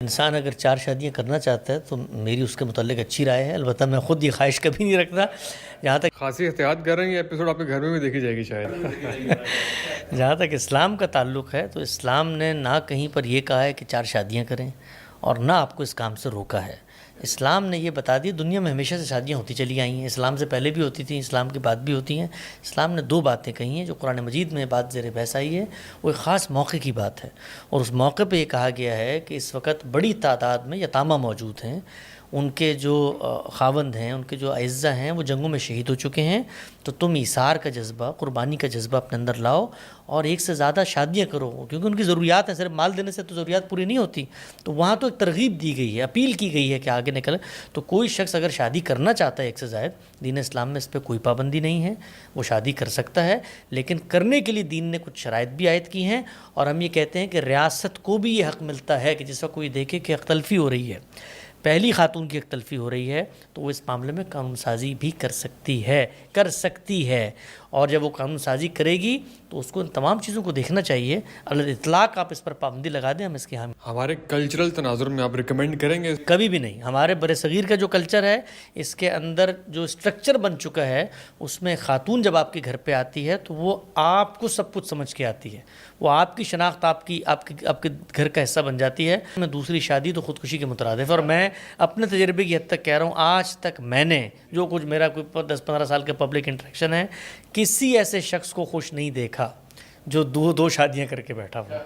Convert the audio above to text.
انسان اگر 4 شادیاں کرنا چاہتا ہے تو میری اس کے متعلق اچھی رائے ہے، البتہ میں خود یہ خواہش کبھی نہیں رکھتا. جہاں تک خاصی احتیاط کر رہے ہیں، یہ ایپیسوڈ آپ کے گھر میں بھی دیکھی جائے گی شاید. جہاں تک اسلام کا تعلق ہے تو اسلام نے نہ کہیں پر یہ کہا ہے کہ 4 شادیاں کریں اور نہ آپ کو اس کام سے روکا ہے. اسلام نے یہ بتا دیا، دنیا میں ہمیشہ سے شادیاں ہوتی چلی آئی ہیں، اسلام سے پہلے بھی ہوتی تھیں، اسلام کے بعد بھی ہوتی ہیں. اسلام نے 2 باتیں کہی ہیں جو قرآن مجید میں بات زیر بحث آئی ہے، وہ ایک خاص موقع کی بات ہے. اور اس موقع پہ یہ کہا گیا ہے کہ اس وقت بڑی تعداد میں یتامہ موجود ہیں، ان کے جو خاوند ہیں، ان کے جو اعزہ ہیں وہ جنگوں میں شہید ہو چکے ہیں. تو تم ایثار کا جذبہ، قربانی کا جذبہ اپنے اندر لاؤ اور ایک سے زیادہ شادیاں کرو، کیونکہ ان کی ضروریات ہیں، صرف مال دینے سے تو ضروریات پوری نہیں ہوتی. تو وہاں تو ایک ترغیب دی گئی ہے، اپیل کی گئی ہے کہ آگے نکلے. تو کوئی شخص اگر شادی کرنا چاہتا ہے ایک سے زائد، دین اسلام میں اس پہ کوئی پابندی نہیں ہے، وہ شادی کر سکتا ہے. لیکن کرنے کے لیے دین نے کچھ شرائط بھی عائد کی ہیں، اور ہم یہ کہتے ہیں کہ ریاست کو بھی یہ حق ملتا ہے کہ جس وقت کوئی دیکھے کہ حق تلفی ہو رہی ہے، پہلی خاتون کی حق تلفی ہو رہی ہے، تو وہ اس معاملے میں قانون سازی بھی کر سکتی ہے. اور جب وہ قانون سازی کرے گی تو اس کو ان تمام چیزوں کو دیکھنا چاہیے. اطلاق آپ اس پر پابندی لگا دیں، ہم اس کی حامی. ہمارے کلچرل تناظر میں آپ ریکمینڈ کریں گے؟ کبھی بھی نہیں. ہمارے بر صغیر کا جو کلچر ہے، اس کے اندر جو اسٹرکچر بن چکا ہے، اس میں خاتون جب آپ کے گھر پہ آتی ہے تو وہ آپ کو سب کچھ سمجھ کے آتی ہے، وہ آپ کی شناخت آپ کے گھر کا حصہ بن جاتی ہے. میں دوسری شادی تو خودکشی کے مترادف ہے، اور میں اپنے تجربے کی حد تک کہہ رہا ہوں، آج تک میں نے جو کچھ میرا کوئی 10-15 سال کے پبلک انٹریکشن ہے، کسی ایسے شخص کو خوش نہیں دیکھا جو دو شادیاں کر کے بیٹھا ہوا.